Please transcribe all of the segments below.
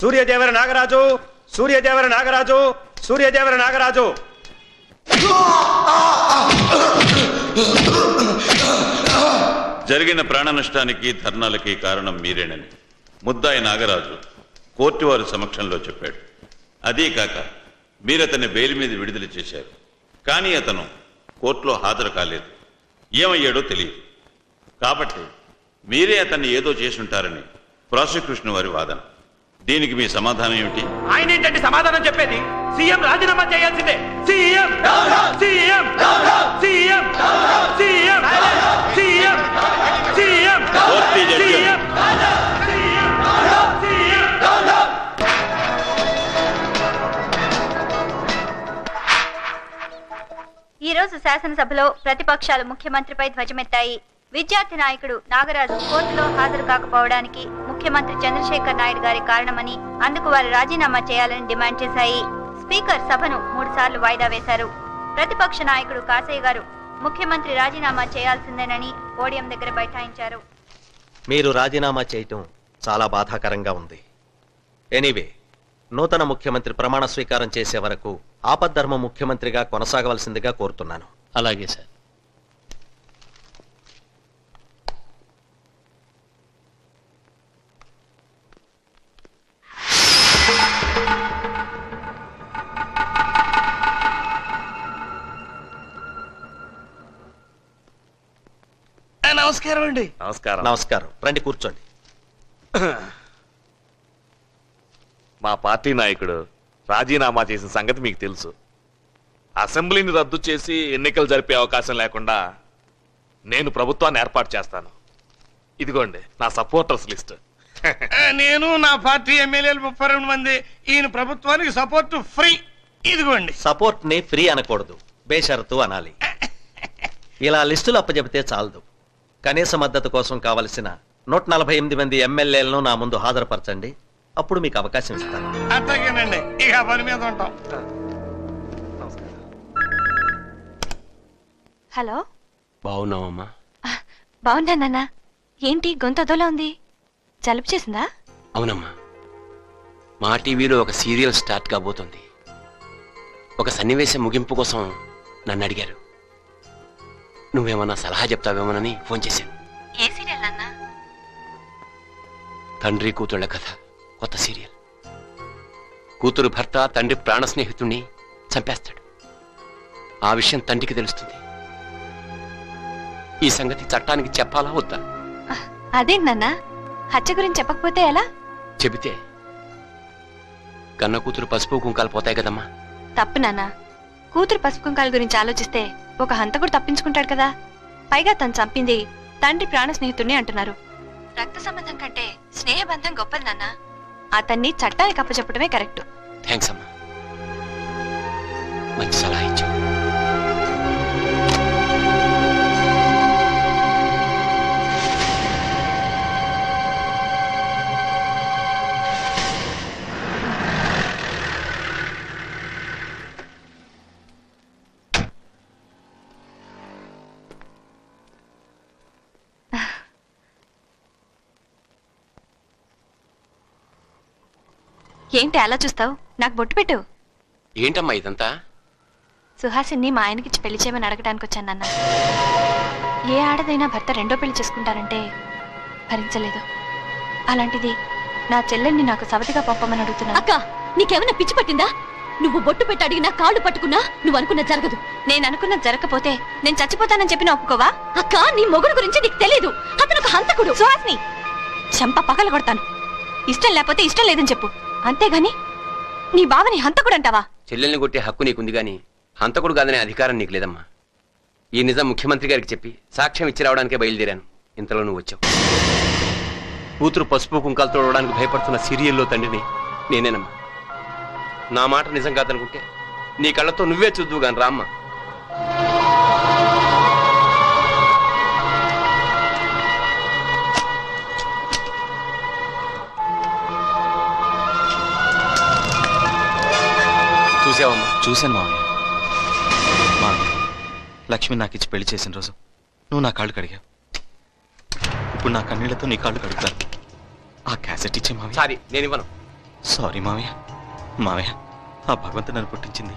సూర్యదేవర నాగరాజు, సూర్యదేవర నాగరాజు, సూర్యదేవర నాగరాజు. జరిగిన ప్రాణ నష్టానికి ధర్నాలకి కారణం మీరేనని ముద్దాయి నాగరాజు కోర్టు వారి సమక్షంలో చెప్పాడు. అదీ కాక మీరతన్ని బెయిల్ మీద విడుదల చేశారు. కానీ అతను కోర్టులో హాజరు కాలేదు. ఏమయ్యాడో తెలియదు. కాబట్టి మీరే అతన్ని ఏదో చేసుంటారని ప్రాసిక్యూషన్ వారి వాదన. దీనికి మీ సమాధానం ఏమిటి? ఆయన ఏంటంటే సమాధానం చెప్పేది? సీఎం రాజీనామా చేయాల్సిందే. CM CM CM CM CM CM CM. ఈ రోజు శాసనసభలో ప్రతిపక్షాలు ముఖ్యమంత్రిపై ధ్వజమెత్తాయి. విద్యార్థి నాయకుడు నాగరాజు కోర్టులో హాజరు కాకపోవడానికి ముఖ్యమంత్రి చంద్రశేఖర్ నాయుడు గారి కారణమని, అందుకు వారు రాజీనామా చేయాలని డిమాండ్ చేశాయి. స్పీకర్ సభను 3 సార్లు వాయిదా వేశారు. ప్రతిపక్ష నాయకుడు కాసయ్య గారు ముఖ్యమంత్రి రాజీనామా చేయాల్సిందేనని పోడియం దగ్గర బైఠాయించారు. మీరు రాజీనామా చేయటం చాలా బాధాకరంగా ఉంది. ఎనీవే, నూతన ముఖ్యమంత్రి ప్రమాణ స్వీకారం చేసే వరకు ఆపద్ధర్మ ముఖ్యమంత్రిగా కొనసాగవలసిందిగా కోరుతున్నాను. అలాగే సార్. నమస్కారం అండి. నమస్కారం. నమస్కారం. రండి, కూర్చోండి. మా పార్టీ నాయకుడు రాజీనామా చేసిన సంగతి మీకు తెలుసు. అసెంబ్లీని రద్దు చేసి ఎన్నికలు జరిపే అవకాశం లేకుండా నేను ప్రభుత్వాన్ని ఏర్పాటు చేస్తాను. ఇదిగోండి నా సపోర్టర్స్ లిస్ట్. నేను నా పార్టీ ఎమ్మెల్యేలు 32 మంది. ఈయన ప్రభుత్వానికి సపోర్ట్ ఫ్రీ. ఇదిగోండి. సపోర్ట్ ని ఫ్రీ అనకూడదు, బేషరతు అనాలి. ఇలా లిస్టులు అప్పచెబితే చాలదు. కనీస మద్దతు కోసం కావలసిన 148 మంది ఎమ్మెల్యేలను నా ముందు హాజరుపరచండి. అప్పుడు మీకు అవకాశం ఇస్తాను. అట్లాగేనండి. ఇక పని మీద ఉంటాం. హలో, బాగున్నావమ్మా? బాగున్నానన్నా. ఏంటి గొంతు అదోలా ఉంది? జలుబు చేసిందా? అవునమ్మా, మా టీవీలో ఒక సీరియల్ స్టార్ట్ కాబోతుంది. ఒక సన్నివేశం ముగింపు కోసం నన్ను అడిగారు. నువ్వేమన్నా సలహా చెప్తావేమోనని ఫోన్ చేశాను. ఏ సీరియల్ అన్నా? తండ్రి కూతుళ్ళ కథ, కొత్త సీరియల్. కూతురు భర్త తండ్రి ప్రాణ స్నేహితుణ్ణి చంపేస్తాడు. ఆ విషయం తండ్రికి తెలుస్తుంది. ఈ సంగతి చట్టానికి చెప్పాలా వద్దా? అదేంటన్నా, హత్య గురించి చెప్పకపోతే ఎలా? చెబితే కన్న కూతురు పసుపు కుంకాలు పోతాయి కదమ్మా. తప్పు నాన్న. కూతురు పసుపు కుంకాల గురించి ఆలోచిస్తే ఒక హంతకుడు తప్పించుకుంటాడు కదా. పైగా తను చంపింది తండ్రి ప్రాణ స్నేహితుడిని అంటున్నారు. రక్త సంబంధం కంటే స్నేహబంధం గొప్పది నాన్న. అతన్ని చట్టానికి అప్పచెప్పడమే కరెక్ట్. థ్యాంక్స్ అమ్మా, మంచి సలహా ఇచ్చావు. ఏంటి అలా చూస్తావు? నాకు బొట్టు పెట్టు. ఏంటమ్మా ఇదంతా? సుహాసిని మా ఆయనకిచ్చి పెళ్లి చేయమని అడగడానికి వచ్చాను నాన్న. ఏ ఆడదైనా భర్త రెండో పెళ్లి చేసుకుంటారంటే భరించలేదు. అలాంటిది నా చెల్లెల్ని నాకు సవతిగా పంపమని అడుగుతున్నా. అక్క, నీకేమైనా పిచ్చి పట్టిందా? నువ్వు బొట్టు పెట్టి అడిగినా కాళ్ళు పట్టుకున్నా నువ్వు అనుకున్న జరగదు. నేను అనుకున్నది జరగకపోతే నేను చచ్చిపోతానని చెప్పిన ఒప్పుకోవా? అక్క, నీ మొగుడు గురించి నీకు తెలీదు. అతను ఒక హంతకుడు. సుహాసిని, చెంప పగల కొడతాను. ఇష్టం లేకపోతే ఇష్టం లేదని చెప్పు, అంతేగాని నీ బావని హంతకుడు అంటావా? చెల్లెల్ని కొట్టే హక్కు నీకుంది గాని హంతకుడు కాదనే అధికారం నీకు లేదమ్మా. ఈ నిజం ముఖ్యమంత్రి గారికి చెప్పి సాక్ష్యం ఇచ్చి రావడానికే బయలుదేరాను. ఇంతలో నువ్వు వచ్చావు. కూతురు పసుపు కుంకాలు తోడడానికి భయపడుతున్న సీరియల్లో తండ్రిని నేనేనమ్మా. నా మాట నిజం కాదనుకుంటే నీ కళ్ళతో నువ్వే చూద్దువు గాని రామ్మా. చూసావమ్మా? చూశాను మామయ్య. లక్ష్మి నాకు ఇచ్చి పెళ్లి చేసిన రోజు నువ్వు నా కాళ్ళు కడిగావు. ఇప్పుడు నా కన్నీళ్లతో నీ కాళ్ళు కడుగుతాను. ఆ క్యాసెట్ ఇచ్చే మావి. సారీ, నేను ఇవ్వను. సారీ మావయ్య. మావయ్య, ఆ భగవంతుడు నన్ను పుట్టించింది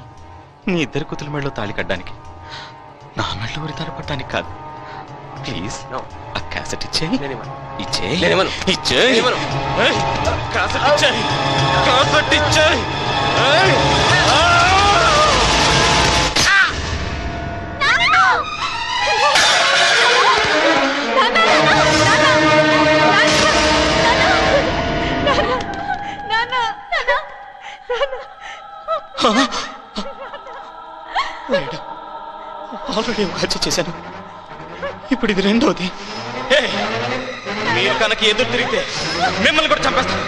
నీ ఇద్దరు కూతుల మెడలో తాళి కట్టడానికి, నా మెడలో ఉరి తాళి పట్టడానికి కాదు. ప్లీజ్ ఆ క్యాసెట్ ఇచ్చేయి. ఇచ్చేయి. ఇచ్చేయి. క్యాసెట్ ఇచ్చేయి. క్యాసెట్ ఇచ్చేయి. ఆల్రెడీ ఒక హత్య చేశాను, ఇప్పుడు ఇది రెండోది. మీరు కనుక ఎదురు తిరిగితే మిమ్మల్ని కూడా చంపేస్తాను.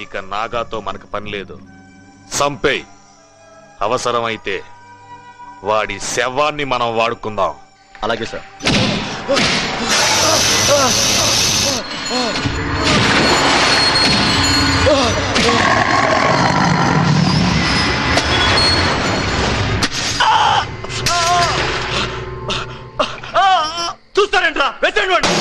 ఇక నాగాతో మనకు పని లేదు. సంపేయ్. అవసరమైతే వాడి శవాన్ని మనం వాడుకుందాం. అలాగే సార్. చూస్తారేంట్రా? వెచ్చండి వాడిని.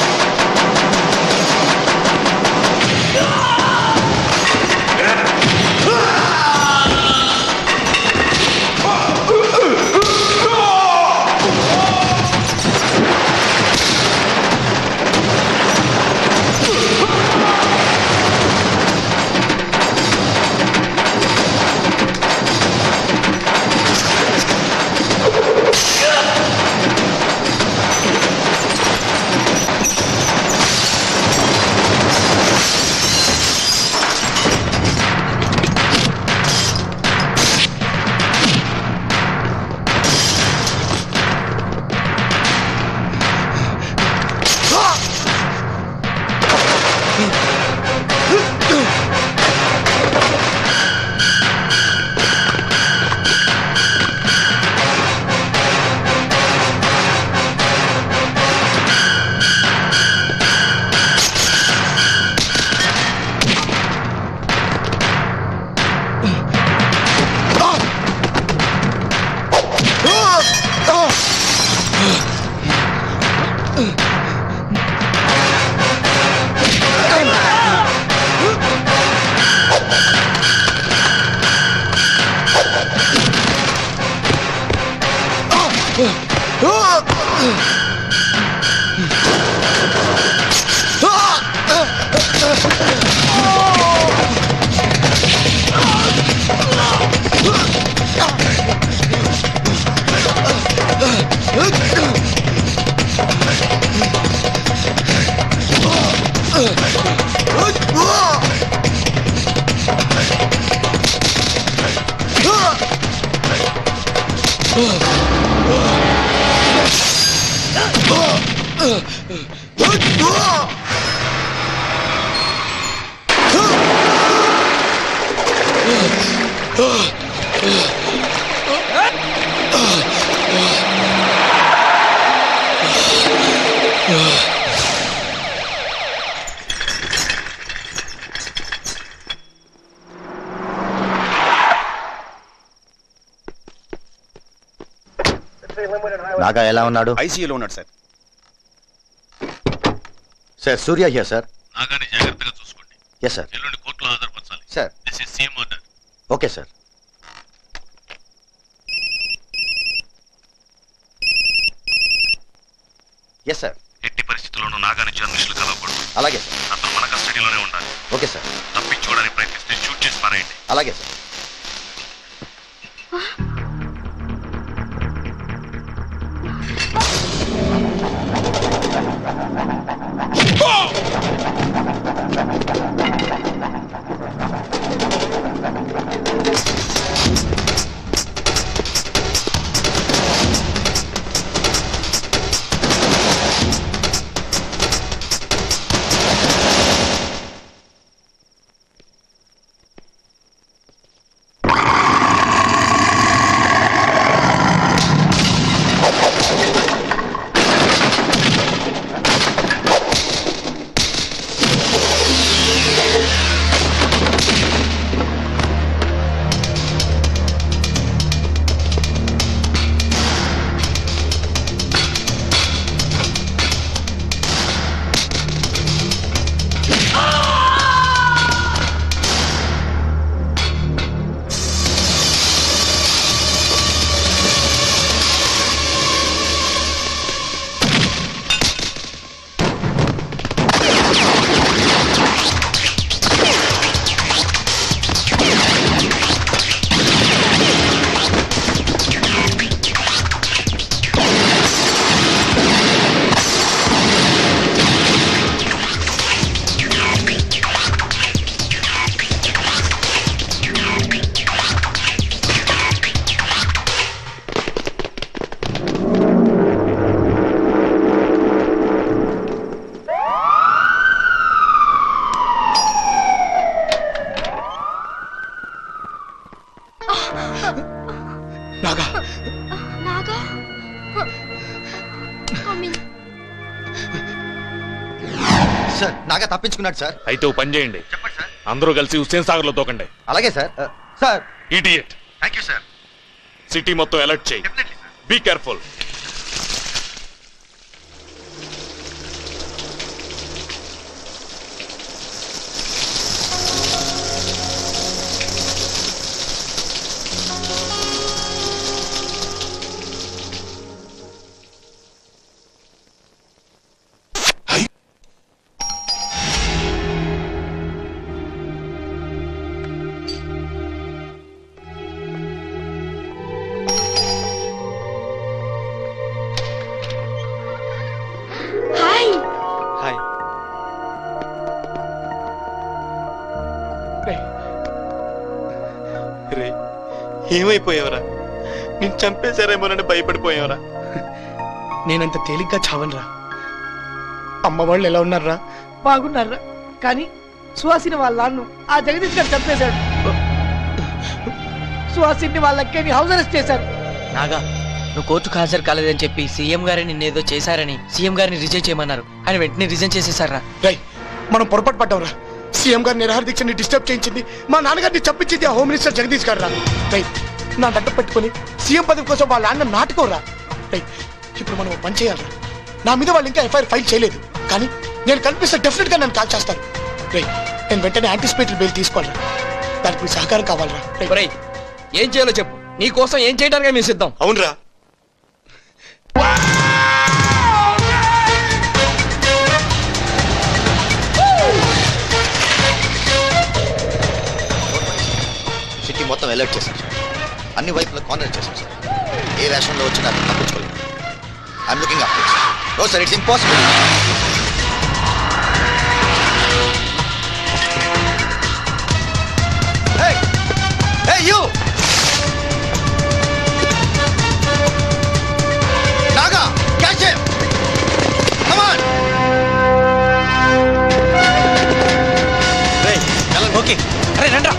నాగా ఎలా ఉన్నాడు? ఐసీయూలో ఉన్నాడు sir. Sir Surya here sir. నాగాని జాగ్రత్తగా చూసుకోండి. Yes sir. ఎల్లుండి కోర్టులో హాజరుపరచాలి. Sir. This is CM order. Okay sir. Yes sir. ఎట్టి పరిస్థితుల్లోనూ నాగాని జర్నలిస్టులు కలవకూడదు. అలాగే సార్. అతను మన కస్టడీలోనే ఉండాలి. Okay sir. తప్పించుకోవడానికి ప్రయత్నిస్తే షూట్ చేసి పారేయండి. అలాగే సార్. నాగా సార్ నాగా తప్పించుకున్నాడు సార్. అయితే ఓ పని చేయండి, అందరూ కలిసి హుస్సేన్ సాగర్ లో తోకండి. అలాగే sir. Sir idiot. Thank you sir. City మొత్తం అలర్ట్ చేయి. Be careful. Hi hi. రే ఏమైపోయావరా? నేను చంపేశారేమోనని భయపడిపోయావరా? నేనంత తేలిగ్గా చావనరా. అమ్మ వాళ్ళు ఎలా ఉన్నారా? బాగున్నారా? కానీ సుహాసిని వాళ్ళ నాన్ను ఆ జగదీష్ గారు చంపేశాడు. సుహాసిని వాళ్ళ అక్కని హౌస్ అరెస్ట్ చేశారు. నాగా నువ్వు కోర్టుకు హాజరు కాలేదని చెప్పి సీఎం గారే నిన్నేదో చేశారని సీఎం గారిని రిజైన్ చేయమన్నారు. ఆయన వెంటనే రిజైన్ చేసేసారా? రై మనం పొరపాటు పడ్డాంరా. సీఎం గారి నిరాహార దీక్షని డిస్టర్బ్ చేయించింది మా నాన్నగారిని చంపించింది ఆ హోమ్ మినిస్టర్ జగదీష్ గారు రా. రై నా దట్ట పెట్టుకుని సీఎం పదవి కోసం వాళ్ళ అన్న నాటుకోరా. రై ఇప్పుడు మనం పని చేయాలరా. నా మీద వాళ్ళు ఇంకా ఎఫ్ఐఆర్ ఫైల్ చేయలేదు, కానీ నేను కల్పిస్తే డెఫినెట్ గా నన్ను కాల్ చేస్తారు. రై నేను వెంటనే యాంటిసిపేటరీ బెయిల్ తీసుకోవాలరా. దానికి మీ సహకారం కావాలరా. ఒరేయ్, ఏం చేయాలో చెప్పు, నీ కోసం ఏం చేయడానికి మేము సిద్ధం. అవునరా. సిటీ మొత్తం అలర్ట్ చేశాం సార్. అన్ని వైపులా కార్నర్ చేశాం సార్. ఏ వేషంలో వచ్చినా అతను తప్పించుకోలేదు. I'm looking up. No sir, it's impossible. Hey! Hey, you! Naga, catch him! Come on! Hey, okay, అరే రండ్రా.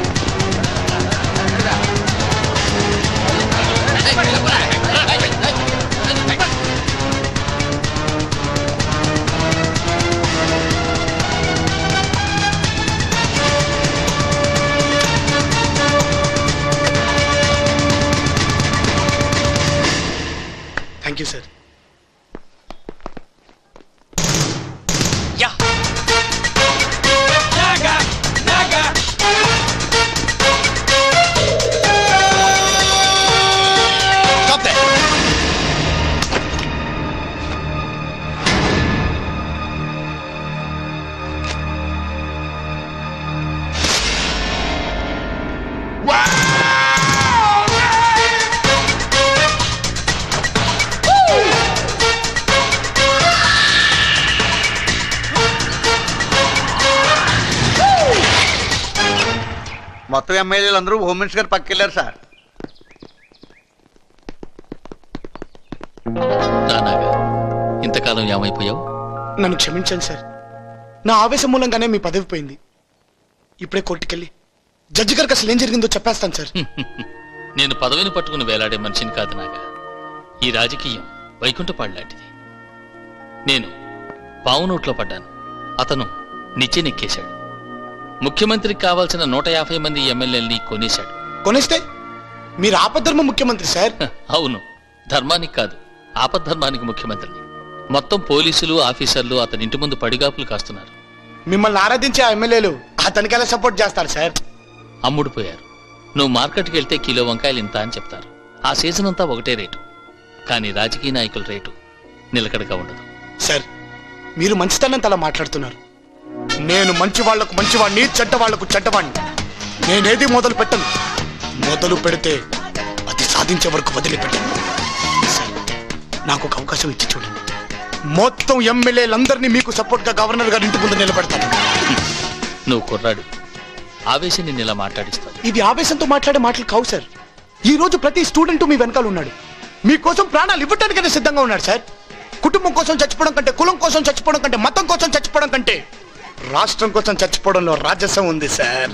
Thank you sir. Yeah stop there! మొత్తం ఎమ్మెల్యేలు అందరూ హోమ్ మినిస్టర్ గారు పక్కకెళ్ళారు సార్. ఇంతకాలం ఏమైపోయావు? నన్ను క్షమించండి సార్. నా ఆవేశం మూలంగానే మీ పదవి పోయింది. ఇప్పుడే కోర్టుకెళ్ళి జడ్జి గారికి అసలు ఏం జరిగిందో చెప్పేస్తాను సార్. నేను పదవిని పట్టుకుని వేలాడే మనిషిని కాదు నాగా. ఈ రాజకీయం వైకుంఠపాడు లాంటిది. నేను పావు నోట్లో పడ్డాను, అతను నిచ్చెనెక్కేశాడు. ముఖ్యమంత్రికి కావాల్సిన 150 మంది ఎమ్మెల్యేలని కొనేశాడు. కొనేస్తే మీరు ఆపద్ధర్మ ముఖ్యమంత్రి సార్. అవును, ధర్మానికి కాదు, ఆపద్ధర్మానికి ముఖ్యమంత్రిని. మొత్తం పోలీసులు ఆఫీసర్లు అతని ఇంటి ముందు పడిగాపులు కాస్తున్నారు. మిమ్మల్ని ఆరాధించే ఆ ఎమ్మెల్యేలు అతనికి ఎలా సపోర్ట్ చేస్తారు సార్? అమ్ముడుపోయారు. నువ్వు మార్కెట్కి వెళ్తే కిలో వంకాయలు ఇంత అని చెప్తారు. ఆ సీజన్ అంతా ఒకటే రేటు. కానీ రాజకీయ నాయకుల రేటు నిలకడగా ఉండదు. సార్ మీరు మంచితనంతో అలా మాట్లాడుతున్నారు. నేను మంచి వాళ్లకు మంచివాడిని, చెడ్డ వాళ్లకు చెడ్డవాడిని. నేనేది మొదలు పెట్టను. మొదలు పెడితే అది సాధించే వరకు వదిలిపెట్టను. సార్ నాకు ఒక అవకాశం ఇచ్చి చూడండి. మొత్తం ఎమ్మెల్యేలందరినీ మీకు సపోర్ట్ గా గవర్నర్ గారి ఇంటి ముందు నిలబెడతాను. నువ్వు కుర్రాడు, ఆవేశం నిన్ను ఇలా మాట్లాడిస్తావు. ఇది ఆవేశంతో మాట్లాడే మాటలు కావు సార్. ఈ రోజు ప్రతి స్టూడెంట్ మీ వెనకాల ఉన్నాడు. మీకోసం ప్రాణాలు ఇవ్వటానికైనా సిద్ధంగా ఉన్నాడు సార్. కుటుంబం కోసం చచ్చిపోవడం కంటే, కులం కోసం చచ్చిపోవడం కంటే, మతం కోసం చచ్చిపోవడం కంటే రాష్ట్రం కోసం చచ్చిపోవడంలో రాజసం ఉంది సార్.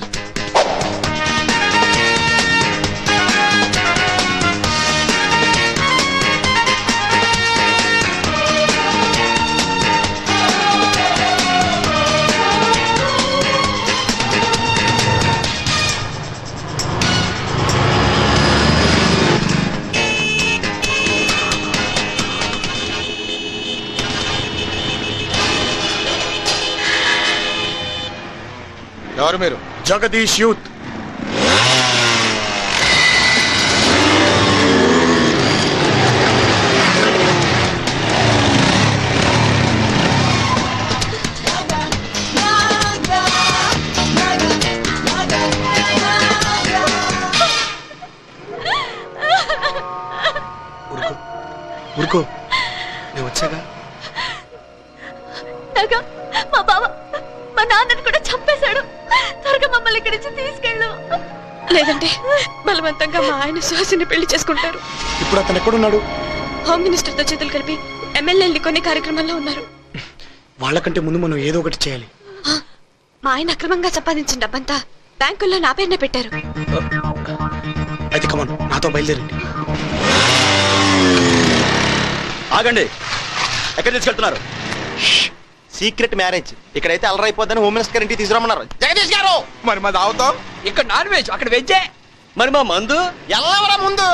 ఎవరు మీరు? జగదీష్ యూత్. ఊరుకో, నేను వచ్చాగా. త్వరగా మా బావ మా నాన్నని కూడా చంపేశాడు. త్వరగా మమ్మల్ని ఇక్కడి నుంచి తీసుకెళ్ళు, లేదంటే బలవంతంగా మా ఆయన సుహాసిని పెళ్లి చేసుకుంటారు. ఇప్పుడు అతను ఎక్కడున్నాడు? హోమ్ మినిస్టర్ తో చేతులు కలిపి ఎమ్మెల్యేలు కొన్ని కార్యక్రమాల్లో ఉన్నారు. వాళ్ళకంటే ముందు మనం ఏదో ఒకటి చేయాలి. మా ఆయన అక్రమంగా సంపాదించిన డబ్బంతా బ్యాంకుల్లో నా పేరునే పెట్టారు. అయితే కమాన్, నాతో బయలుదేరండి. ఆగండి, ఎక్కడ తీసుకెళ్తున్నారు? Secret marriage. ఇక్కడైతే అలరైపోద్దని హోమ్ మినిస్టర్ ఇంటికి తీసుకురమ్మన్నారు. జగదీష్ గారు, మరి మాది అవుతాం. ఇక్కడ నాన్ వెజ్, అక్కడ వెజ్జే. మరి మా మందు ఎల్లవరా ముందు.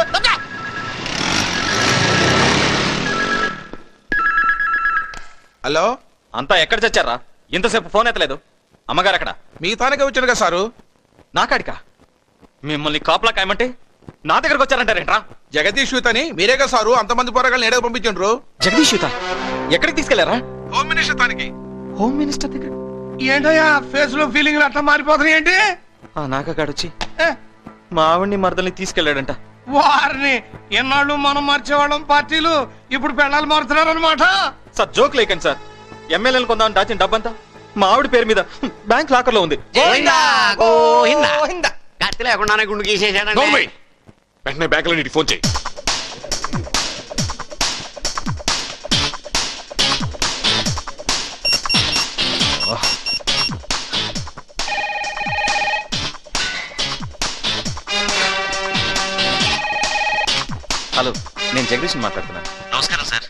హలో, అంతా ఎక్కడ చచ్చారా? ఇంతసేపు ఫోన్ ఎత్తలేదు. అమ్మగారు అక్కడ? మీ తానకే వచ్చాను కదా సారు. నాకాడికా? మిమ్మల్ని కాపలా కాయమంటే నా దగ్గరకు వచ్చారంటారేంట్రా? జగదీష్ యూత్ అని మీరే కదా సారు అంతమంది పోరాగాలను ఏడాది పంపించండ్రు. జగదీష్ యూత ఎక్కడికి తీసుకెళ్లారా? హోమ్ మినిస్టర్ తానికి. హోమ్ మినిస్టర్ దగ్గర? ఏంటయ్యా ఫేస్ లో ఫీలింగ్ అట్లా మారిపోతున్నాయి ఏంటి? ఆ నాకాడొచ్చి మా ఆవిడ్ని మరదల్ని తీసుకెళ్లాడంట. వారిని ఎన్నాళ్ళు మనం మార్చేవాళ్ళం పార్టీలు, ఇప్పుడు పెళ్ళాలు మారుతున్నారు అనమాట. సార్ జోక్ లేకండి సార్. ఎమ్మెల్యేలు కొందామని దాచిన డబ్బంతా మా ఆవిడ పేరు మీద బ్యాంక్ లాకర్ లో ఉంది. కత్తి లేకుండానే గుండు గీసేసాడండి. నోర్మై, వెంటనే బ్యాంకులో నీటికి ఫోన్ చేయి. హలో, నేను జగదీష్ని మాట్లాడుతున్నాను. నమస్కారం సార్.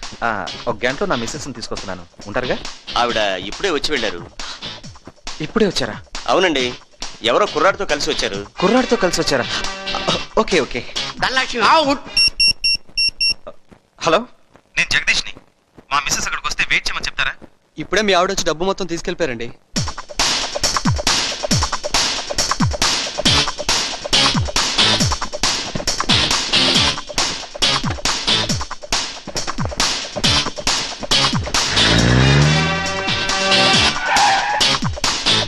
ఒక గంటలో నా మిస్సెస్ తీసుకొస్తున్నాను. ఉంటారుగా? ఆవిడ ఇప్పుడే వచ్చి వెళ్ళారు. ఇప్పుడే వచ్చారా? అవునండి, ఎవరో కుర్రాడితో కలిసి వచ్చారు. కుర్రాడితో కలిసి వచ్చారా? Okay okay. హలో, నేను జగదీష్ని. మా మిస్సెస్ అక్కడికి వస్తే వెయిట్ చేయమని చెప్తారా? ఇప్పుడే మీ ఆవిడ వచ్చి డబ్బు మొత్తం తీసుకెళ్లిపోయారండి.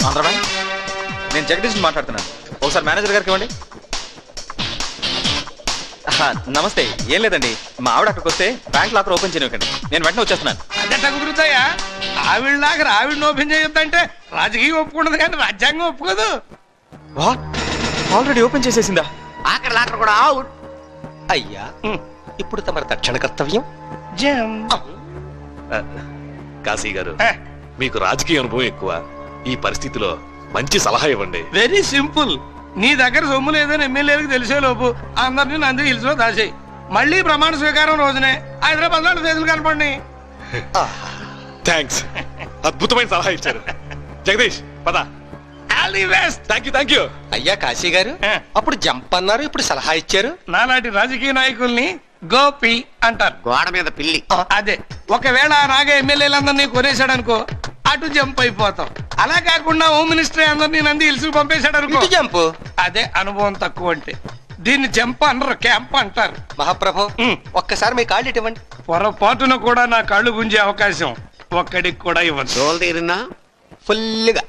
ఆంధ్ర బ్యాంక్, నేను జగదీష్ని మాట్లాడుతున్నాను. ఒకసారి మేనేజర్ గారికి ఇవ్వండి. నమస్తే. ఏం లేదండి, మా ఆవిడ అక్కడికి వస్తే బ్యాంక్ లాకర్ ఓపెన్ చేయనివ్వకండి. నేను వెంటనే వచ్చేస్తున్నాను. అదెట్టా కుదురుతాయా? ఆవిడ ఆవిడని ఓపెన్ చేయొద్దంటే రాజకీయం ఒప్పుకున్నది కానీ రాజ్యాంగం ఒప్పుకోదు. వాట్, ఆల్రెడీ ఓపెన్ చేసేసిందా? ఆఖరి లాకర్ కూడా అవుట్. అయ్యా, ఇప్పుడు తమరి తక్షణ కర్తవ్యం. కాశీ గారు, మీకు రాజకీయ అనుభవం ఎక్కువ. ఈ పరిస్థితిలో మంచి సలహా ఇవ్వండి. Very simple. నీ దగ్గర సొమ్ము లేదని ఎమ్మెల్యేలకు తెలిసే లోపు అందరినీ నంది హిల్స్ లో దాచేయి. మళ్ళీ ప్రమాణ స్వీకారం రోజునే హైదరాబాద్ లో ఫేసులు కనపడి. థ్యాంక్స్, అద్భుతమైన సలహా ఇచ్చారు. జగదీష్ పద. Thank you. అయ్యా కాశీ గారు, అప్పుడు జంప్ అన్నారు, ఇప్పుడు సలహా ఇచ్చారు. నాలాంటి రాజకీయ నాయకుల్ని గోపి అంటారు. గోడ మీద పిల్లి. అదే, ఒకవేళ నాగా ఎమ్మెల్యేలందరినీ కొనేసాడు అనుకో, అటు జంప్ అయిపోతాం. అలా కాకుండా హోమ్ మినిస్టర్ అందరినీ నంది హిల్స్ పంపేశాడు అనుకో, జంప్. అదే అనుభవం తక్కువ అంటే. దీన్ని జంప్ అనరు, క్యాంప్ అంటారు. మహాప్రభు, ఒక్కసారి మీ కాళ్ళు ఇవ్వండి. పొరపాటున కూడా నా కాళ్ళు గుంజే అవకాశం ఒక్కడికి కూడా ఇవ్వదు. తోలు తీరిందా? ఫుల్గా